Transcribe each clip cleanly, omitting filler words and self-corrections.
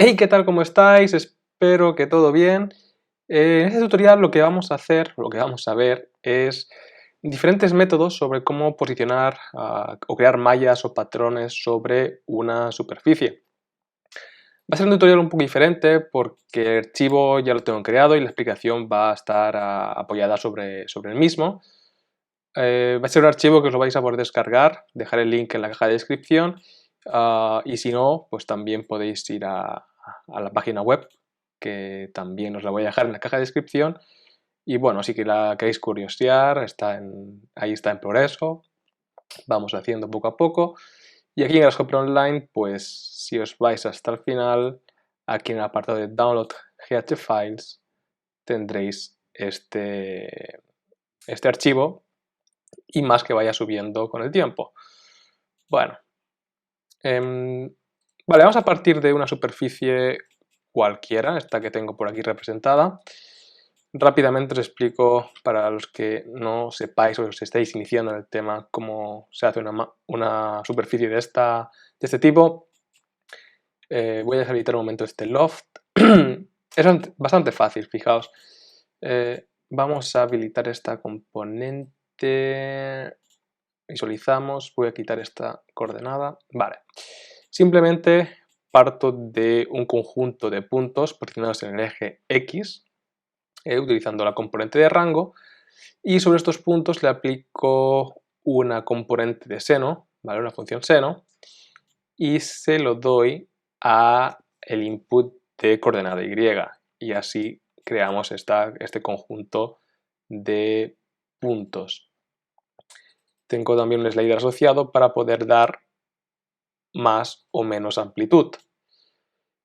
Hey, ¿qué tal? ¿Cómo estáis? Espero que todo bien. En este tutorial lo que vamos a hacer, lo que vamos a ver es diferentes métodos sobre cómo posicionar o crear mallas o patrones sobre una superficie. Va a ser un tutorial un poco diferente porque el archivo ya lo tengo creado y la explicación va a estar apoyada sobre el mismo. Va a ser un archivo que os lo vais a poder descargar, dejar el link en la caja de descripción y si no, pues también podéis ir a la página web que también os la voy a dejar en la caja de descripción y bueno, si que la queréis curiosear, ahí está en progreso, vamos haciendo poco a poco y aquí en Grasshopper Online, pues si os vais hasta el final, aquí en el apartado de Download GH Files tendréis este archivo y más que vaya subiendo con el tiempo. Bueno, vale, vamos a partir de una superficie cualquiera, esta que tengo por aquí representada. Rápidamente os explico para los que no sepáis o os estáis iniciando en el tema cómo se hace una superficie de este tipo. Voy a deshabilitar un momento este loft. Es bastante fácil, fijaos. Vamos a habilitar esta componente. Visualizamos, voy a quitar esta coordenada. Vale. Simplemente parto de un conjunto de puntos posicionados en el eje X, utilizando la componente de rango, y sobre estos puntos le aplico una componente de seno, ¿vale? Una función seno, y se lo doy a el input de coordenada Y, y así creamos este conjunto de puntos. Tengo también un slider asociado para poder dar más o menos amplitud.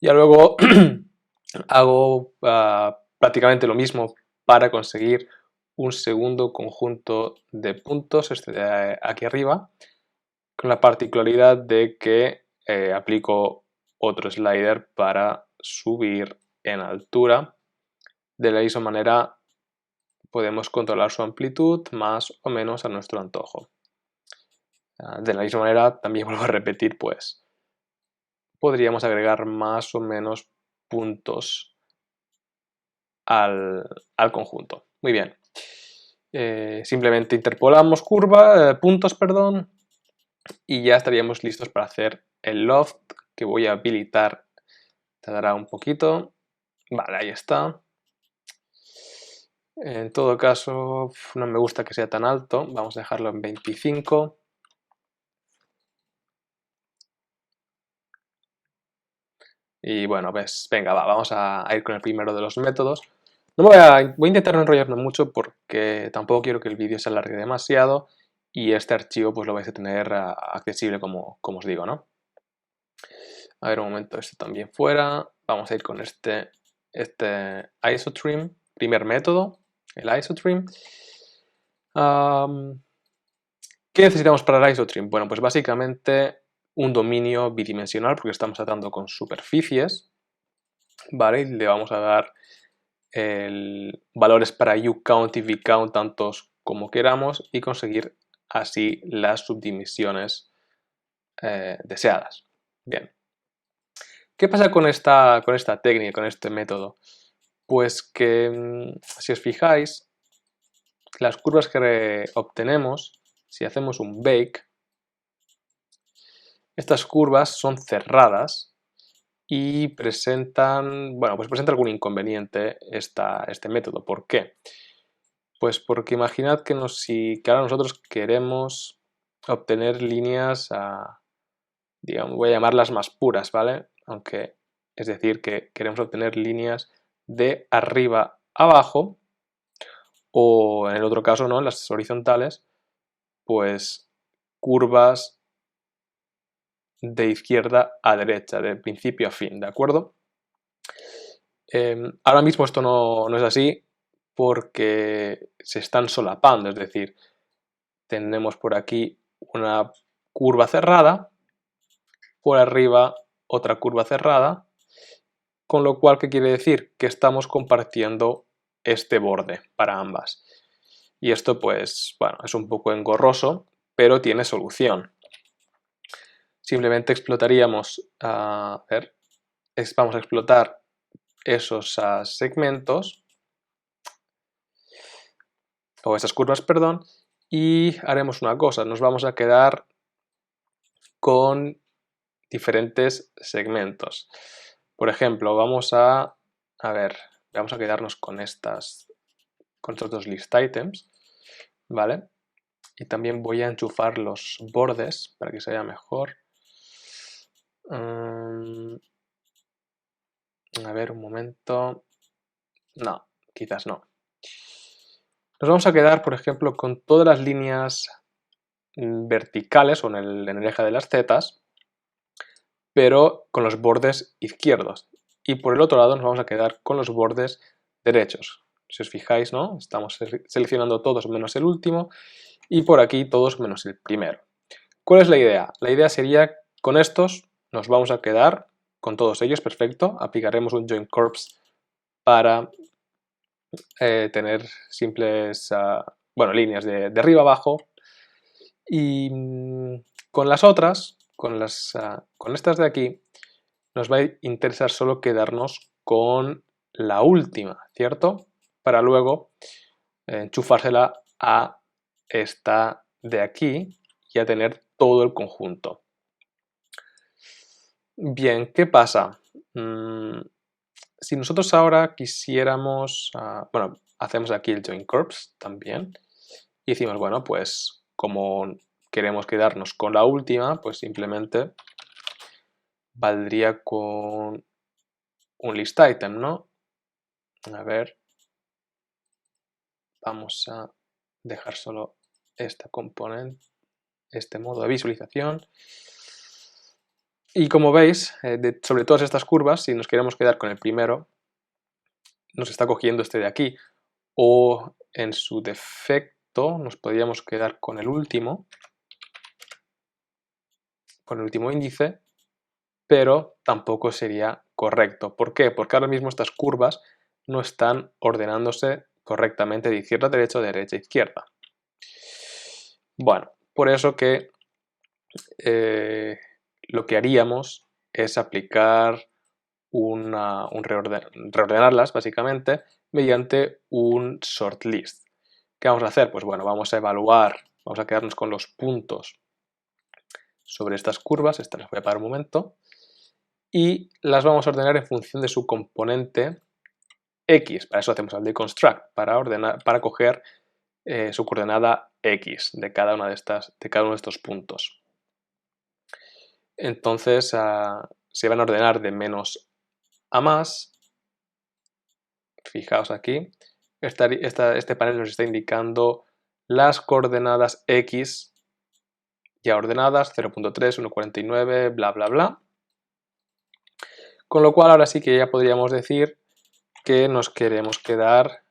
Ya luego hago prácticamente lo mismo para conseguir un segundo conjunto de puntos, este de aquí arriba, con la particularidad de que aplico otro slider para subir en altura. De la misma manera podemos controlar su amplitud más o menos a nuestro antojo. De la misma manera, también vuelvo a repetir, pues podríamos agregar más o menos puntos al conjunto. Muy bien. Simplemente interpolamos puntos, perdón, y ya estaríamos listos para hacer el loft que voy a habilitar. Tardará un poquito. Vale, ahí está. En todo caso, no me gusta que sea tan alto. Vamos a dejarlo en 25. Y bueno, pues venga, vamos a ir con el primero de los métodos. No voy a intentar no enrollarme mucho porque tampoco quiero que el vídeo se alargue demasiado y este archivo pues lo vais a tener accesible como os digo, ¿no? A ver, un momento, esto también fuera. Vamos a ir con este isotrim, primer método, el isotrim. ¿Qué necesitamos para el isotrim? Bueno, pues básicamente un dominio bidimensional porque estamos tratando con superficies, ¿vale? Y le vamos a dar valores para uCount y vCount tantos como queramos y conseguir así las subdivisiones deseadas. Bien. ¿Qué pasa con esta técnica, con este método? Pues que si os fijáis, las curvas que obtenemos, si hacemos un bake, estas curvas son cerradas y presentan, bueno, pues presenta algún inconveniente este método. ¿Por qué? Pues porque imaginad que ahora nosotros queremos obtener líneas, digamos, voy a llamarlas más puras, ¿vale? Aunque es decir que queremos obtener líneas de arriba a abajo o en el otro caso, ¿no? Las horizontales, pues curvas de izquierda a derecha, de principio a fin, ¿de acuerdo? Ahora mismo esto no es así porque se están solapando, es decir, tenemos por aquí una curva cerrada, por arriba otra curva cerrada, con lo cual, ¿qué quiere decir? Que estamos compartiendo este borde para ambas. Y esto, pues, bueno, es un poco engorroso, pero tiene solución. Simplemente explotaríamos, a ver, vamos a explotar esos segmentos, o esas curvas, perdón, y haremos una cosa, nos vamos a quedar con diferentes segmentos. Por ejemplo, vamos a quedarnos con estos dos list items, ¿vale? Y también voy a enchufar los bordes para que se vea mejor. A ver, un momento. No, quizás no. Nos vamos a quedar, por ejemplo, con todas las líneas verticales o en el eje de las zetas, pero con los bordes izquierdos. Y por el otro lado nos vamos a quedar con los bordes derechos. Si os fijáis, ¿no? Estamos seleccionando todos menos el último y por aquí todos menos el primero. ¿Cuál es la idea? La idea sería, con estos nos vamos a quedar con todos ellos, perfecto. Aplicaremos un join corps para tener simples líneas de arriba abajo. Y con las otras, con estas de aquí, nos va a interesar solo quedarnos con la última, ¿cierto? Para luego enchufársela a esta de aquí y a tener todo el conjunto. Bien, ¿qué pasa? Si nosotros ahora quisiéramos, hacemos aquí el join corps también y decimos, bueno, pues como queremos quedarnos con la última, pues simplemente valdría con un list item, ¿no? A ver, vamos a dejar solo esta componente, este modo de visualización. Y como veis, sobre todas estas curvas, si nos queremos quedar con el primero, nos está cogiendo este de aquí. O en su defecto nos podríamos quedar con el último índice, pero tampoco sería correcto. ¿Por qué? Porque ahora mismo estas curvas no están ordenándose correctamente de izquierda a derecha o de derecha a izquierda. Bueno, por eso que lo que haríamos es aplicar reordenarlas básicamente mediante un sort list. ¿Qué vamos a hacer? Pues bueno, vamos a evaluar, vamos a quedarnos con los puntos sobre estas curvas, estas las voy a parar un momento, y las vamos a ordenar en función de su componente X. Para eso hacemos el deconstruct, para coger su coordenada X de cada uno de estos puntos. Entonces se van a ordenar de menos a más. Fijaos aquí, este panel nos está indicando las coordenadas X ya ordenadas, 0.3, 1.49, bla bla bla. Con lo cual ahora sí que ya podríamos decir que nos queremos quedar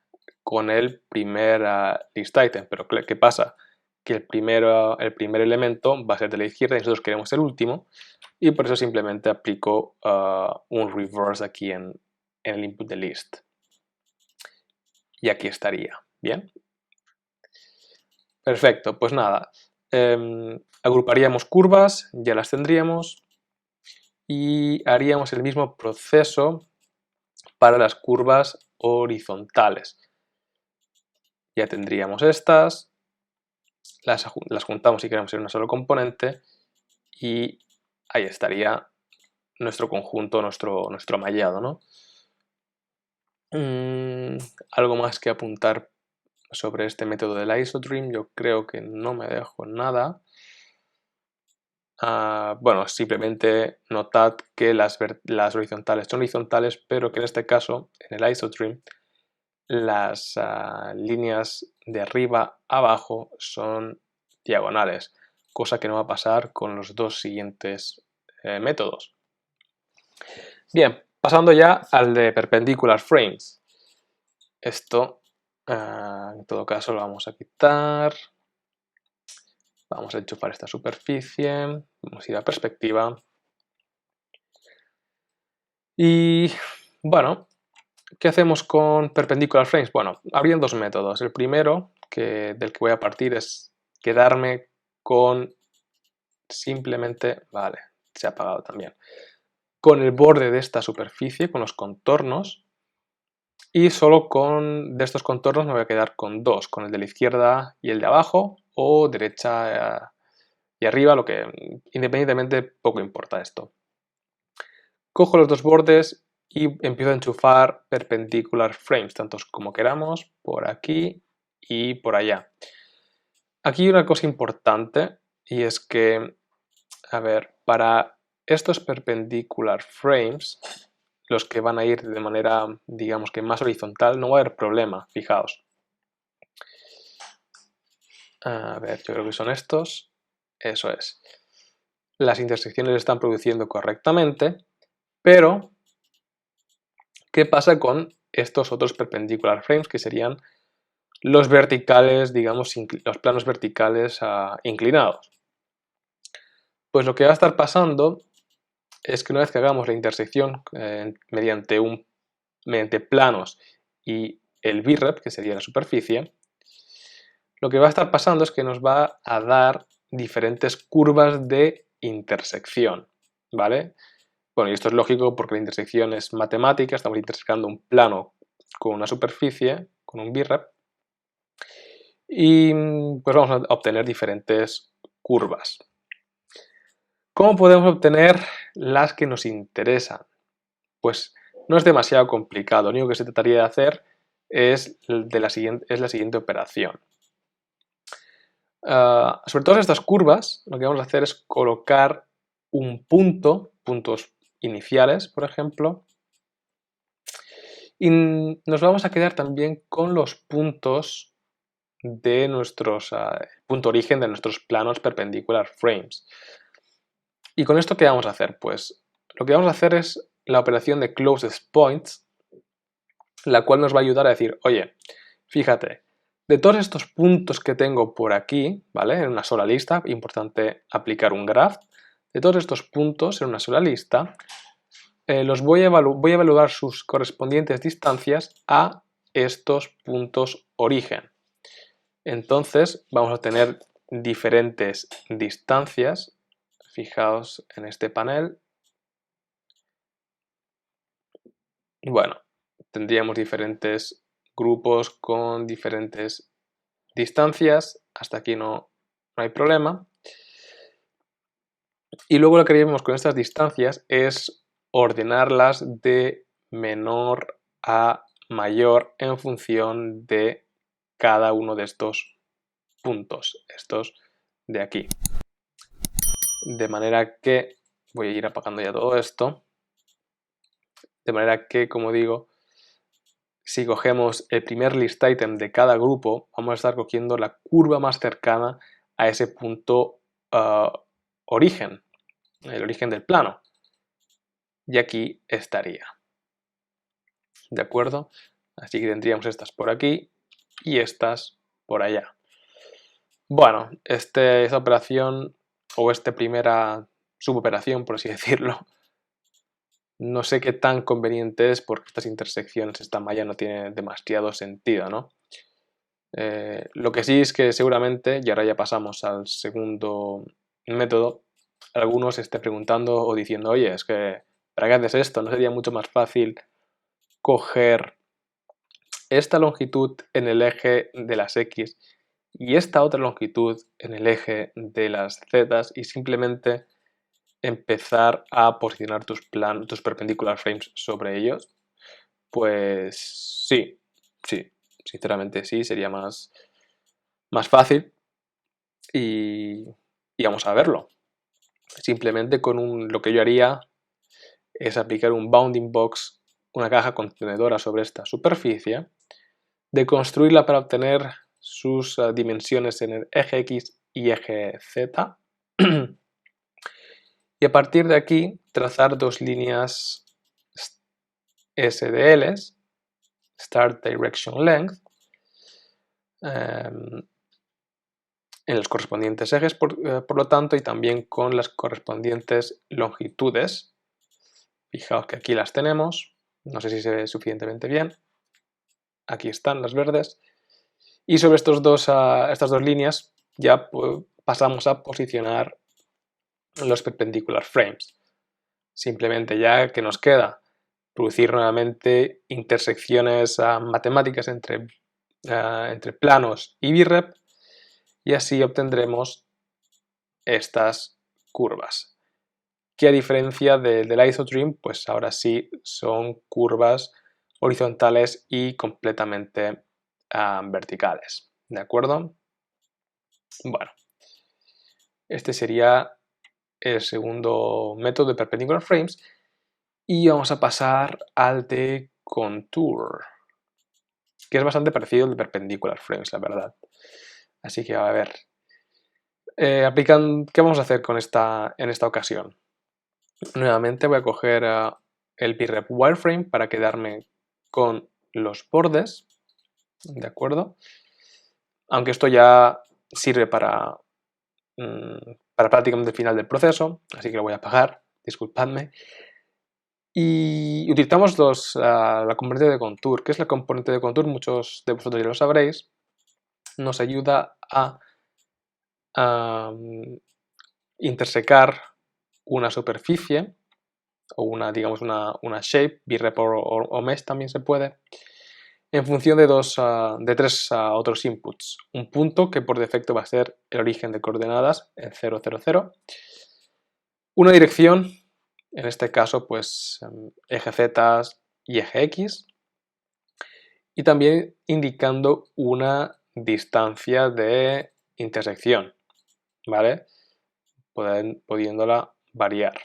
con el primer list item. Pero ¿qué pasa? Que el primer elemento va a ser de la izquierda y nosotros queremos el último, y por eso simplemente aplico un reverse aquí en el input de list. Y aquí estaría, ¿bien? Perfecto, pues nada, agruparíamos curvas, ya las tendríamos, y haríamos el mismo proceso para las curvas horizontales. Ya tendríamos estas, las juntamos si queremos en un solo componente, y ahí estaría nuestro conjunto, nuestro mallado, ¿no? Algo más que apuntar sobre este método del isodream, yo creo que no me dejo nada. Bueno, simplemente notad que las horizontales son horizontales, pero que en este caso, en el isodream, las líneas de arriba a abajo son diagonales, cosa que no va a pasar con los dos siguientes métodos. Bien, pasando ya al de perpendicular frames. Esto, en todo caso, lo vamos a quitar. Vamos a enchufar esta superficie, vamos a ir a perspectiva. Y bueno, ¿qué hacemos con perpendicular frames? Bueno, habrían dos métodos. El primero, del que voy a partir, es quedarme con simplemente... Vale, se ha apagado también. con el borde de esta superficie, con los contornos, y solo de estos contornos me voy a quedar con dos, con el de la izquierda y el de abajo, o derecha y arriba, lo que independientemente poco importa esto. Cojo los dos bordes y empiezo a enchufar perpendicular frames, tantos como queramos, por aquí y por allá. Aquí hay una cosa importante, y es que, a ver, para estos perpendicular frames, los que van a ir de manera, digamos que más horizontal, no va a haber problema, fijaos. A ver, yo creo que son estos. Eso es. Las intersecciones están produciendo correctamente, pero ¿qué pasa con estos otros perpendicular frames, que serían los verticales, digamos, los planos verticales inclinados? Pues lo que va a estar pasando es que una vez que hagamos la intersección mediante planos y el VREP, que sería la superficie, lo que va a estar pasando es que nos va a dar diferentes curvas de intersección, ¿vale? Bueno, y esto es lógico porque la intersección es matemática, estamos intersecando un plano con una superficie, con un VREP, y pues vamos a obtener diferentes curvas. ¿Cómo podemos obtener las que nos interesan? Pues no es demasiado complicado, lo único que se trataría de hacer es la siguiente operación. Sobre todas estas curvas, lo que vamos a hacer es colocar un puntos iniciales, por ejemplo, y nos vamos a quedar también con los puntos de punto origen de nuestros planos perpendicular frames. ¿Y con esto qué vamos a hacer? Pues lo que vamos a hacer es la operación de closest points, la cual nos va a ayudar a decir, oye, fíjate, de todos estos puntos que tengo por aquí, ¿vale? En una sola lista, importante aplicar un graph, de todos estos puntos en una sola lista, voy a evaluar sus correspondientes distancias a estos puntos origen. Entonces vamos a tener diferentes distancias. Fijaos en este panel. Bueno, tendríamos diferentes grupos con diferentes distancias. Hasta aquí no hay problema. Y luego lo que haríamos con estas distancias es ordenarlas de menor a mayor en función de cada uno de estos puntos, estos de aquí. De manera que, voy a ir apagando ya todo esto, de manera que, como digo, si cogemos el primer list item de cada grupo, vamos a estar cogiendo la curva más cercana a ese punto origen, el origen del plano. Y aquí estaría. ¿De acuerdo? Así que tendríamos estas por aquí y estas por allá. Bueno, esta operación o esta primera suboperación, por así decirlo, no sé qué tan conveniente es porque estas intersecciones, esta malla no tiene demasiado sentido, ¿no? Lo que sí es que seguramente, y ahora ya pasamos al segundo método, algunos se esté preguntando o diciendo, oye, es que ¿para qué haces esto? ¿No sería mucho más fácil coger esta longitud en el eje de las X y esta otra longitud en el eje de las Z y simplemente empezar a posicionar tus perpendicular frames sobre ellos? Pues sí, sinceramente sí, sería más fácil y vamos a verlo. Simplemente lo que yo haría es aplicar un bounding box, una caja contenedora sobre esta superficie, deconstruirla para obtener sus dimensiones en el eje X y eje Z y a partir de aquí trazar dos líneas SDLs, Start Direction Length, en los correspondientes ejes, por lo tanto, y también con las correspondientes longitudes. Fijaos que aquí las tenemos, no sé si se ve suficientemente bien. Aquí están las verdes. Y sobre estas dos líneas ya pasamos a posicionar los perpendicular frames. Simplemente ya que nos queda producir nuevamente intersecciones matemáticas entre planos y birrep, y así obtendremos estas curvas, que a diferencia del isotrim, pues ahora sí son curvas horizontales y completamente verticales, ¿de acuerdo? Bueno, este sería el segundo método de perpendicular frames y vamos a pasar al de contour, que es bastante parecido al de perpendicular frames, la verdad. Así que a ver, ¿qué vamos a hacer en esta ocasión? Nuevamente voy a coger el birrep wireframe para quedarme con los bordes, ¿de acuerdo? Aunque esto ya sirve para prácticamente el final del proceso, así que lo voy a apagar, disculpadme. Y utilizamos la componente de contour. ¿Qué es la componente de contour? Muchos de vosotros ya lo sabréis. Nos ayuda a intersecar una superficie o digamos una shape, birrep o mesh también se puede, en función de tres otros inputs. Un punto que por defecto va a ser el origen de coordenadas en 0, 0, 0. Una dirección, en este caso pues eje Z y eje X. Y también indicando una distancia de intersección, ¿vale? Pudiéndola variar.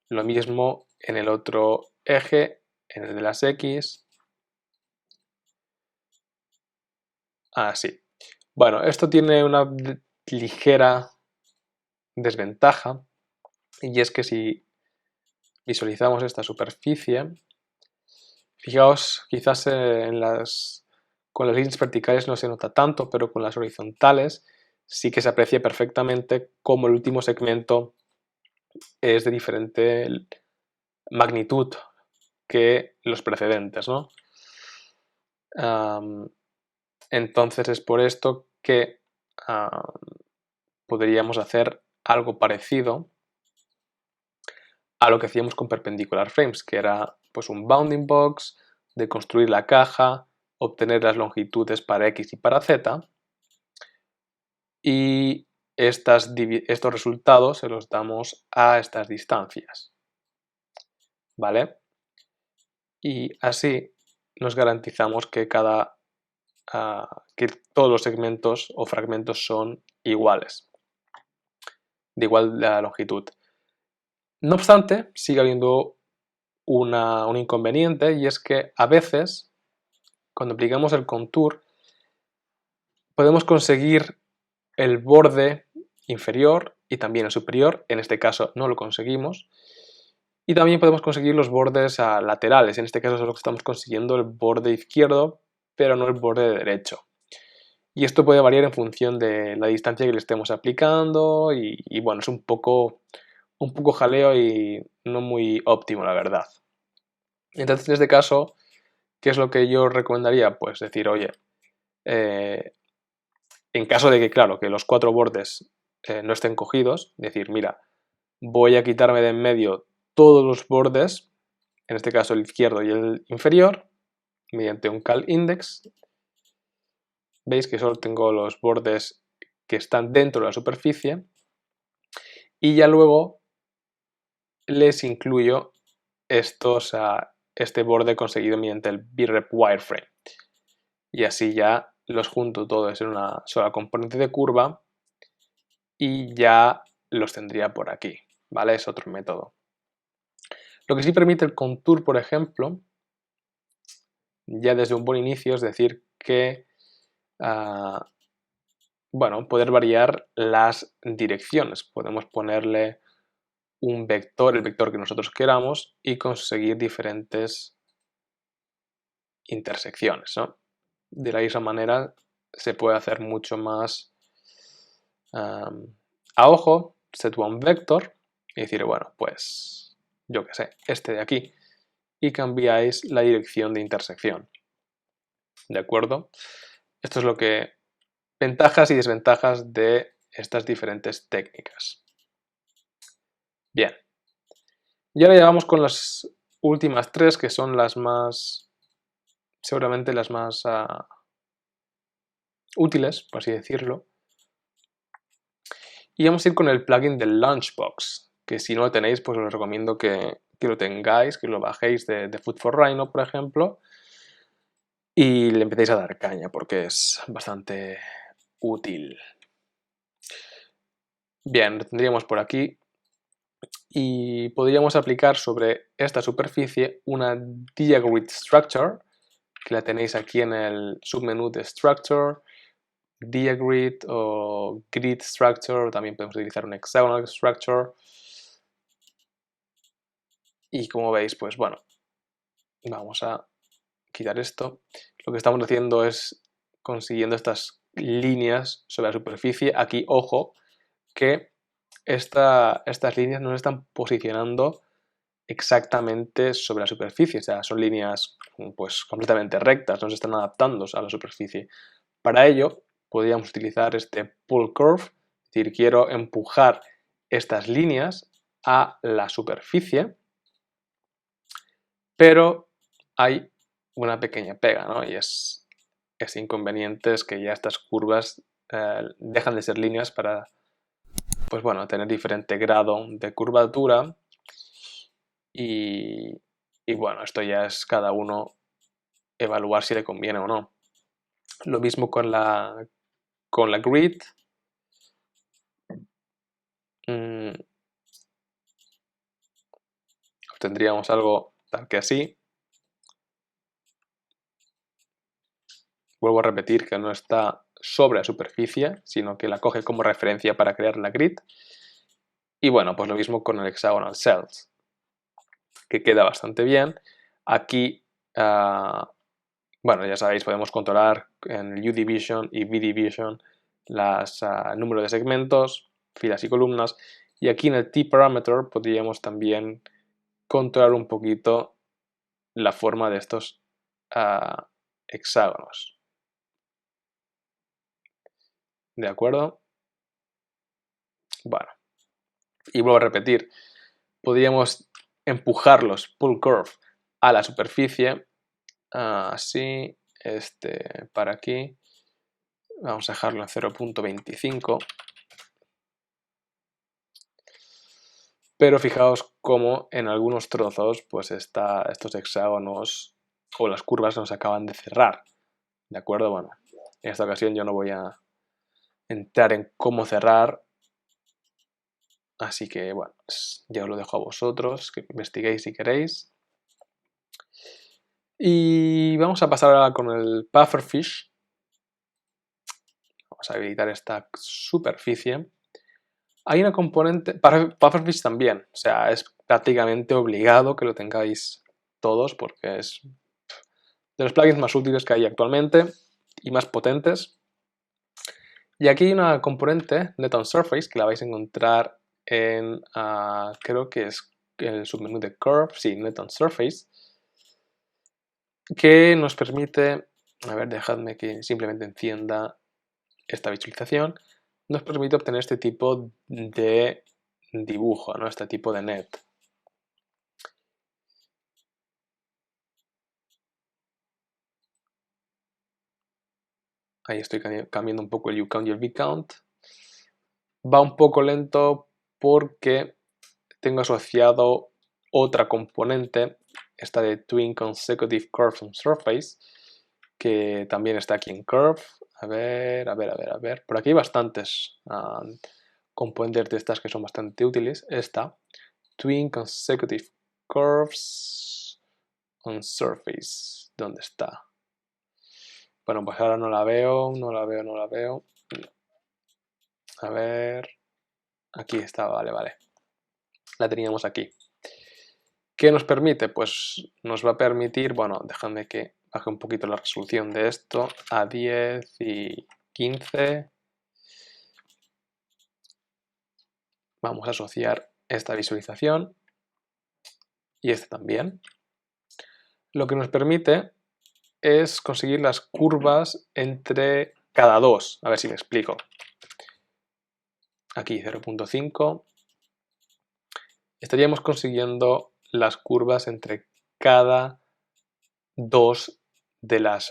Lo mismo en el otro eje, en el de las X. Así. Bueno, esto tiene una ligera desventaja, y es que si visualizamos esta superficie, fijaos, quizás con las líneas verticales no se nota tanto, pero con las horizontales sí que se aprecia perfectamente cómo el último segmento es de diferente magnitud que los precedentes, ¿no? Entonces es por esto que podríamos hacer algo parecido a lo que hacíamos con perpendicular frames, que era pues un bounding box, de construir la caja, obtener las longitudes para X y para Z, y estos resultados se los damos a estas distancias, ¿vale? Y así nos garantizamos que que todos los segmentos o fragmentos son iguales, de igual longitud. No obstante, sigue habiendo un inconveniente, y es que a veces, cuando aplicamos el contour, podemos conseguir el borde inferior y también el superior. En este caso no lo conseguimos. Y también podemos conseguir los bordes laterales. En este caso solo estamos consiguiendo el borde izquierdo, pero no el borde derecho. Y esto puede variar en función de la distancia que le estemos aplicando y bueno, es un poco jaleo y no muy óptimo, la verdad. Entonces, en este caso, ¿qué es lo que yo recomendaría? Pues decir, oye, en caso de que, claro, que los cuatro bordes no estén cogidos, decir, mira, voy a quitarme de en medio todos los bordes, en este caso el izquierdo y el inferior, mediante un cal index. Veis que solo tengo los bordes que están dentro de la superficie y ya luego les incluyo este borde conseguido mediante el birrep wireframe, y así ya los junto todos en una sola componente de curva y ya los tendría por aquí, ¿vale? Es otro método. Lo que sí permite el contour, por ejemplo, ya desde un buen inicio, es decir, que bueno, poder variar las direcciones. Podemos ponerle un vector, el vector que nosotros queramos, y conseguir diferentes intersecciones, ¿no? De la misma manera se puede hacer mucho más a ojo, set one vector, y decir, bueno, pues yo qué sé, este de aquí, y cambiáis la dirección de intersección. ¿De acuerdo? Esto es lo que ventajas y desventajas de estas diferentes técnicas. Bien. Y ahora ya vamos con las últimas tres, que son las más, seguramente las más útiles, por así decirlo. Y vamos a ir con el plugin del Launchbox, que si no lo tenéis, pues os recomiendo que lo tengáis, que lo bajéis de Food for Rhino, por ejemplo, y le empecéis a dar caña, porque es bastante útil. Bien, lo tendríamos por aquí. Y podríamos aplicar sobre esta superficie una Diagrid Structure, que la tenéis aquí en el submenú de Structure, Diagrid o Grid Structure, también podemos utilizar un Hexagonal Structure. Y como veis, pues bueno, vamos a quitar esto. Lo que estamos haciendo es consiguiendo estas líneas sobre la superficie. Aquí, ojo, que estas líneas no se están posicionando exactamente sobre la superficie, o sea, son líneas pues completamente rectas, no se están adaptando a la superficie. Para ello, podríamos utilizar este pull curve, es decir, quiero empujar estas líneas a la superficie, pero hay una pequeña pega, ¿no? Y ese inconveniente es que ya estas curvas dejan de ser líneas para, pues bueno, tener diferente grado de curvatura y bueno, esto ya es cada uno evaluar si le conviene o no. Lo mismo con la grid. Obtendríamos algo tal que así. Vuelvo a repetir que no está sobre la superficie, sino que la coge como referencia para crear la grid. Y bueno, pues lo mismo con el hexagonal cells, que queda bastante bien. Aquí, bueno, ya sabéis, podemos controlar en el U-Division y V-Division el número de segmentos, filas y columnas. Y aquí en el T-Parameter podríamos también controlar un poquito la forma de estos hexágonos. ¿De acuerdo? Bueno, y vuelvo a repetir, podríamos empujarlos, pull curve, a la superficie, así, para aquí, vamos a dejarlo en 0.25, pero fijaos cómo en algunos trozos, pues estos hexágonos o las curvas nos acaban de cerrar, ¿de acuerdo? Bueno, en esta ocasión yo no voy a entrar en cómo cerrar, así que bueno, ya os lo dejo a vosotros, que investiguéis si queréis. Y vamos a pasar ahora con el pufferfish. Vamos a habilitar esta superficie. Hay una componente, para pufferfish también, o sea, es prácticamente obligado que lo tengáis todos porque es de los plugins más útiles que hay actualmente y más potentes. Y aquí hay una componente, Net on Surface, que la vais a encontrar en, creo que es el submenú de Curve, sí, Net on Surface, que nos permite, a ver, dejadme que simplemente encienda esta visualización, nos permite obtener este tipo de dibujo, ¿no? Este tipo de net. Ahí estoy cambiando un poco el uCount y el vCount. Va un poco lento porque tengo asociado otra componente, esta de Twin Consecutive Curves on Surface, que también está aquí en Curve. A ver. Por aquí hay bastantes componentes de estas que son bastante útiles. Esta, Twin Consecutive Curves on Surface. ¿Dónde está? Bueno, pues ahora no la veo. A ver. Aquí está, vale. La teníamos aquí. ¿Qué nos permite? Pues nos va a permitir, bueno, déjame que baje un poquito la resolución de esto a 10 y 15. Vamos a asociar esta visualización y esta también. Lo que nos permite es conseguir las curvas entre cada dos. A ver si me explico. Aquí 0.5 estaríamos consiguiendo las curvas entre cada dos de las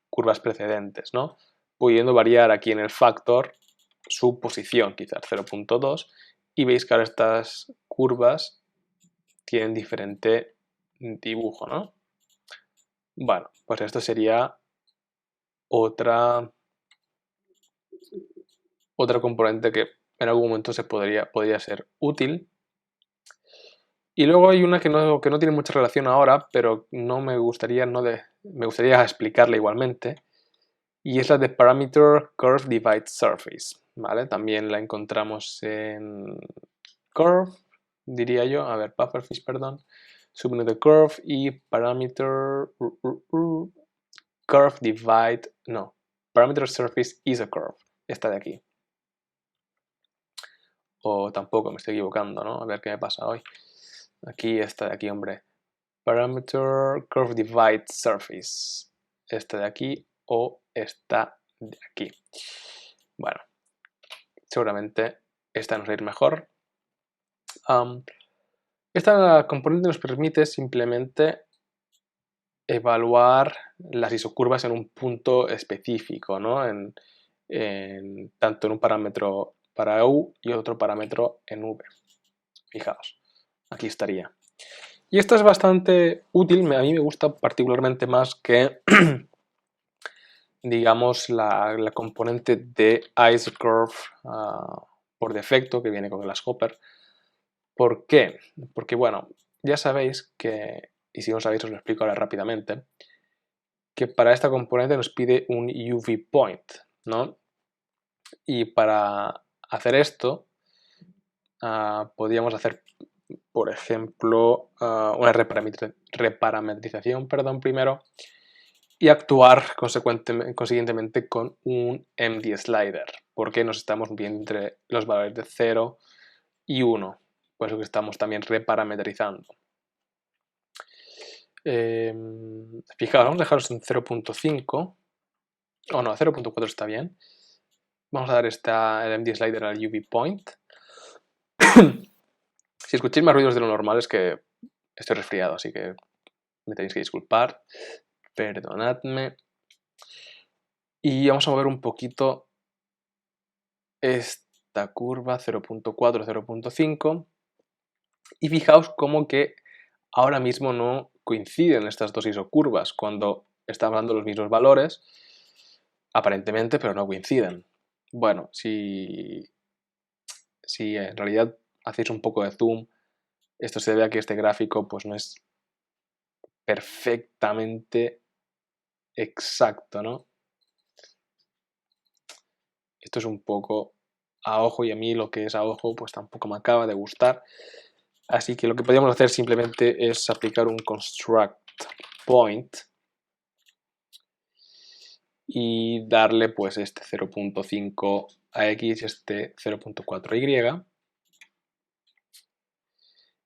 curvas precedentes, ¿no? Pudiendo variar aquí en el factor su posición, quizás 0.2, y veis que ahora estas curvas tienen diferente dibujo, ¿no? Bueno, pues esto sería otra componente que en algún momento podría ser útil. Y luego hay una que no tiene mucha relación ahora, pero me gustaría explicarla igualmente, y es la de Parameter Curve Divide Surface, ¿vale? También la encontramos en Curve, diría yo, a ver, Pufferfish, perdón, submenu de Curve y Parameter Curve Divide, no, Parameter Surface is a Curve, esta de aquí. O tampoco, me estoy equivocando, ¿no? A ver qué me pasa hoy. Aquí, esta de aquí, hombre. Parameter Curve Divide Surface. Esta de aquí o esta de aquí. Bueno, seguramente esta nos va a ir mejor. Esta componente nos permite simplemente evaluar las isocurvas en un punto específico, ¿no? Tanto en un parámetro para U y otro parámetro en V. Fijaos, aquí estaría. Y esto es bastante útil, a mí me gusta particularmente más que, digamos, la componente de IsoCurve por defecto que viene con el Grasshopper. ¿Por qué? Porque, bueno, ya sabéis que, y si no sabéis os lo explico ahora rápidamente, que para esta componente nos pide un UV point, ¿no? Y para hacer esto, podríamos hacer, por ejemplo, una reparametrización, primero, y actuar consiguientemente con un MD slider, porque nos estamos moviendo entre los valores de 0 y 1, por eso que estamos también reparametrizando. Fijaos, vamos a dejarlos en 0.5, o no, 0.4 está bien. Vamos a dar el MD slider al UV point. Si escucháis más ruidos de lo normal es que estoy resfriado, así que me tenéis que disculpar. Perdonadme. Y vamos a mover un poquito esta curva 0.4, 0.5. Y fijaos cómo que ahora mismo no coinciden estas dos isocurvas cuando estamos dando los mismos valores, aparentemente, pero no coinciden. Bueno, si en realidad hacéis un poco de zoom, esto se debe a que este gráfico pues no es perfectamente exacto, ¿no? Esto es un poco a ojo y a mí lo que es a ojo pues tampoco me acaba de gustar. Así que lo que podríamos hacer simplemente es aplicar un construct point y darle pues este 0.5 a X y este 0.4 a Y.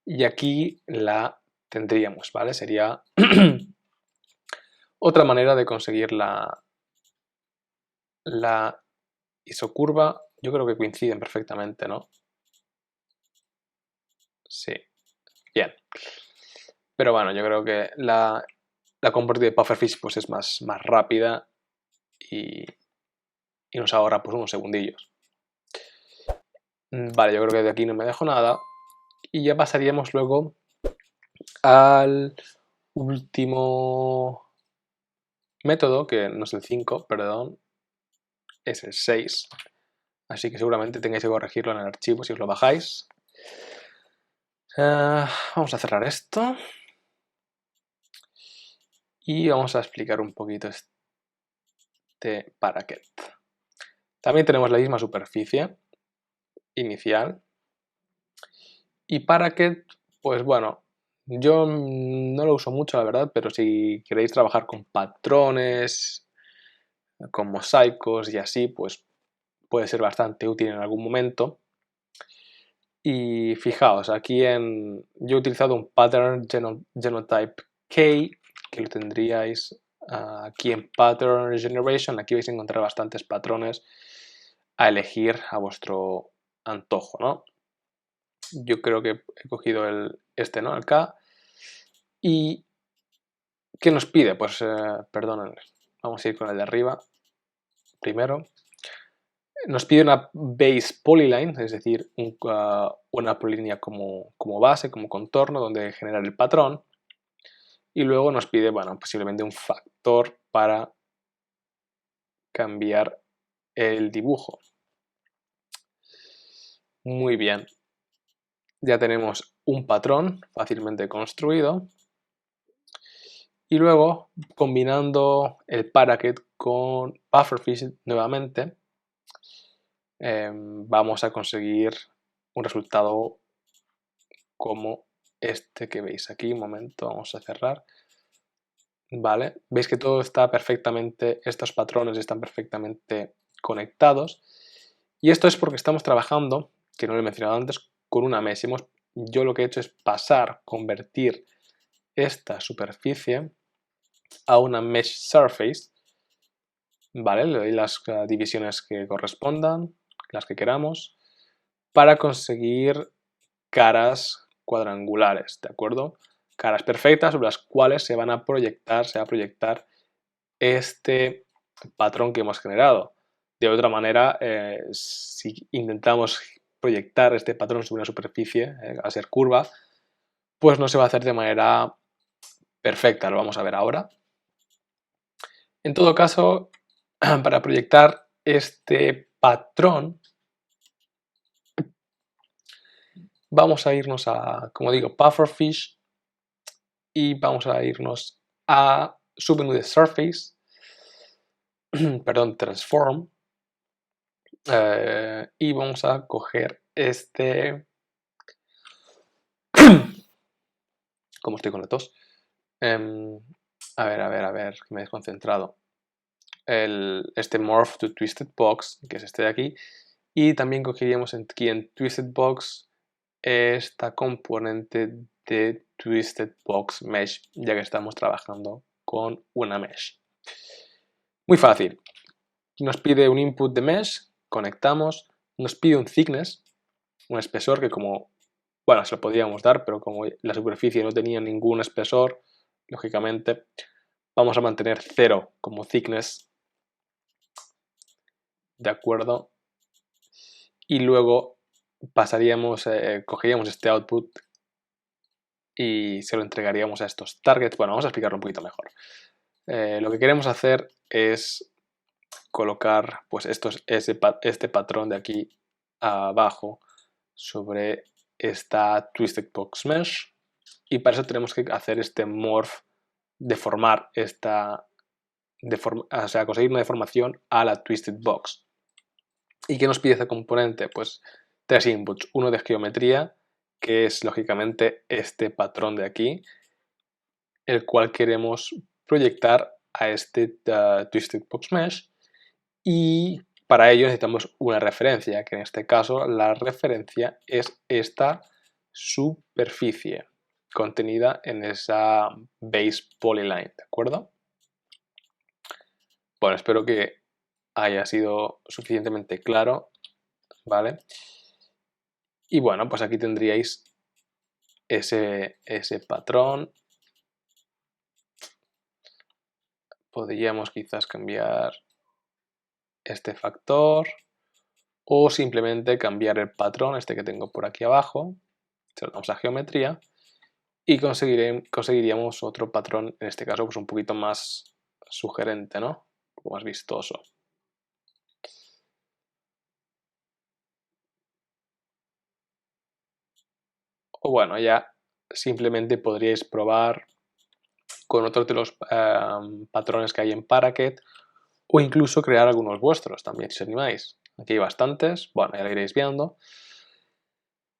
Y aquí la tendríamos, ¿vale? Sería otra manera de conseguir la isocurva. Yo creo que coinciden perfectamente, ¿no? Sí, bien. Pero bueno, yo creo que la componente de Pufferfish pues es más rápida y nos ahorra pues unos segundillos. Vale, yo creo que de aquí no me dejo nada. Y ya pasaríamos luego al último método, que no es el 5, perdón, es el 6. Así que seguramente tengáis que corregirlo en el archivo si os lo bajáis. Vamos a cerrar esto. Y vamos a explicar un poquito este paraquet. También tenemos la misma superficie inicial. Y paraquet, pues bueno, yo no lo uso mucho, la verdad, pero si queréis trabajar con patrones, con mosaicos y así, pues puede ser bastante útil en algún momento. Y fijaos, aquí yo he utilizado un pattern genotype K, que lo tendríais aquí en Pattern Generation. Aquí vais a encontrar bastantes patrones a elegir a vuestro antojo, ¿no? Yo creo que he cogido este, ¿no? El K. ¿Y qué nos pide? Pues, perdón, vamos a ir con el de arriba primero. Nos pide una base polyline, es decir, una polilínea como base, como contorno, donde generar el patrón. Y luego nos pide, bueno, posiblemente un factor para cambiar el dibujo. Muy bien. Ya tenemos un patrón fácilmente construido. Y luego, combinando el paraquet con pufferfish nuevamente, vamos a conseguir un resultado como este que veis aquí. Un momento, vamos a cerrar. Vale, veis que todo está perfectamente, estos patrones están perfectamente conectados. Y esto es porque estamos trabajando, que no lo he mencionado antes, con una mesh. Yo lo que he hecho es convertir esta superficie a una mesh surface. Vale, le doy las divisiones que correspondan, las que queramos, para conseguir caras cuadrangulares, ¿de acuerdo? Caras perfectas sobre las cuales se va a proyectar este patrón que hemos generado. De otra manera, si intentamos proyectar este patrón sobre una superficie, a ser curva, pues no se va a hacer de manera perfecta, lo vamos a ver ahora. En todo caso, para proyectar este patrón, vamos a irnos a, como digo, pufferfish y vamos a irnos a submenú de surface, perdón, transform, y vamos a coger este, como estoy con la tos, a ver, que me he desconcentrado. Este Morph to Twisted Box, que es este de aquí, y también cogeríamos aquí en Twisted Box esta componente de Twisted Box Mesh, ya que estamos trabajando con una mesh. Muy fácil. Nos pide un input de mesh, conectamos, nos pide un thickness, un espesor que como, bueno, se lo podríamos dar, pero como la superficie no tenía ningún espesor, lógicamente vamos a mantener 0 como thickness, ¿de acuerdo? Y luego cogeríamos este output y se lo entregaríamos a estos targets. Bueno, vamos a explicarlo un poquito mejor. Lo que queremos hacer es colocar pues este patrón de aquí abajo sobre esta Twisted Box Mesh, y para eso tenemos que hacer este morph, deformar o sea, conseguir una deformación a la Twisted Box. ¿Y qué nos pide este componente? Pues 3 inputs, uno de geometría, que es lógicamente este patrón de aquí, el cual queremos proyectar a este Twisted Box Mesh, y para ello necesitamos una referencia, que en este caso la referencia es esta superficie contenida en esa base polyline, ¿de acuerdo? Bueno, espero que haya sido suficientemente claro, ¿vale? Y bueno, pues aquí tendríais ese patrón. Podríamos quizás cambiar este factor o simplemente cambiar el patrón, este que tengo por aquí abajo. Se lo damos a geometría y conseguiríamos otro patrón, en este caso pues un poquito más sugerente, ¿no? Un poco más vistoso. O bueno, ya simplemente podríais probar con otros de los patrones que hay en Paraquet, o incluso crear algunos vuestros también, si os animáis. Aquí hay bastantes, bueno, ya lo iréis viendo.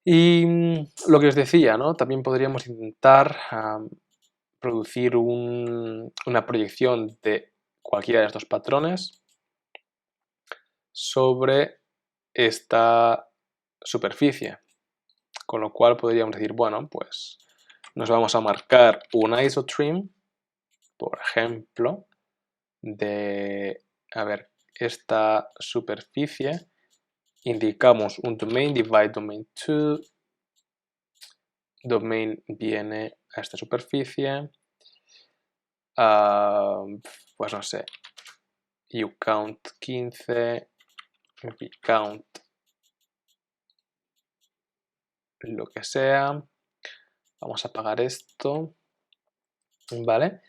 Y lo que os decía, ¿no? También podríamos intentar producir una proyección de cualquiera de estos patrones sobre esta superficie, con lo cual podríamos decir, bueno, pues nos vamos a marcar un isotrim, por ejemplo, de, a ver, esta superficie, indicamos un domain, divide domain 2, domain viene a esta superficie, pues no sé, uCount 15, vcount lo que sea. Vamos a apagar esto, ¿vale?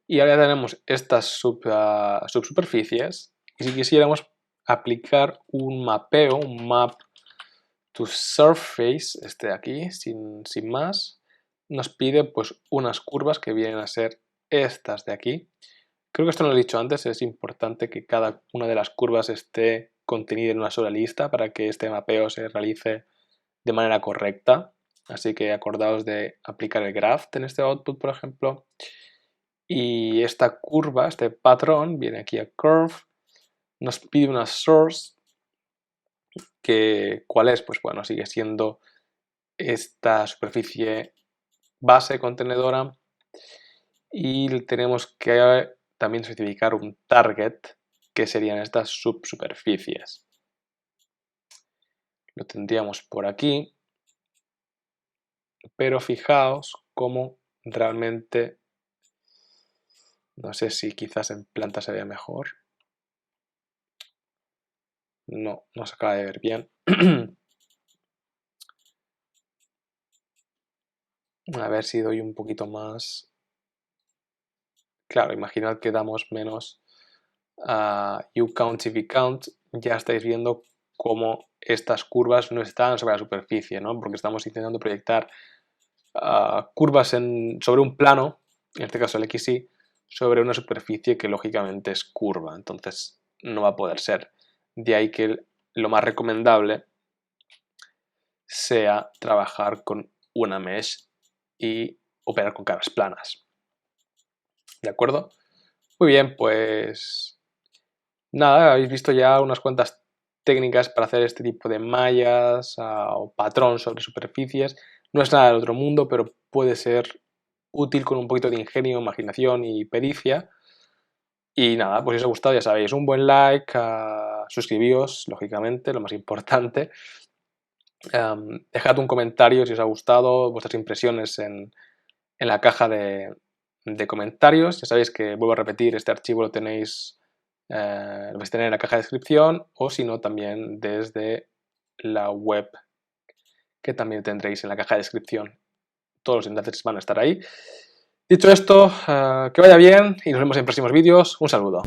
Y ahora ya tenemos estas subsuperficies. Y si quisiéramos aplicar un mapeo, un map to surface, este de aquí, sin más, nos pide pues unas curvas que vienen a ser estas de aquí. Creo que esto no lo he dicho antes, es importante que cada una de las curvas esté contenida en una sola lista para que este mapeo se realice de manera correcta. Así que acordaos de aplicar el graph en este output, por ejemplo. Y esta curva, este patrón, viene aquí a curve, nos pide una source, que ¿cuál es? Pues bueno, sigue siendo esta superficie base contenedora, y tenemos que también especificar un target, que serían estas subsuperficies. Lo tendríamos por aquí, pero fijaos cómo realmente, no sé si quizás en planta se vea mejor. No se acaba de ver bien. A ver si doy un poquito más. Claro, imaginad que damos menos a uCount y vcount. Ya estáis viendo cómo estas curvas no están sobre la superficie, ¿no? Porque estamos intentando proyectar curvas sobre un plano, en este caso el XY, sobre una superficie que lógicamente es curva. Entonces no va a poder ser. De ahí que lo más recomendable sea trabajar con una mesh y operar con caras planas. ¿De acuerdo? Muy bien, pues nada, habéis visto ya unas cuantas técnicas para hacer este tipo de mallas o patrón sobre superficies. No es nada del otro mundo, pero puede ser útil con un poquito de ingenio, imaginación y pericia. Y nada, pues si os ha gustado, ya sabéis, un buen like, suscribíos, lógicamente, lo más importante. Dejad un comentario si os ha gustado, vuestras impresiones en la caja de comentarios. Ya sabéis que, vuelvo a repetir, este archivo lo tenéis, lo vais a tener en la caja de descripción, o si no también desde la web, que también tendréis en la caja de descripción. Todos los enlaces van a estar ahí. Dicho esto, que vaya bien y nos vemos en próximos vídeos. Un saludo.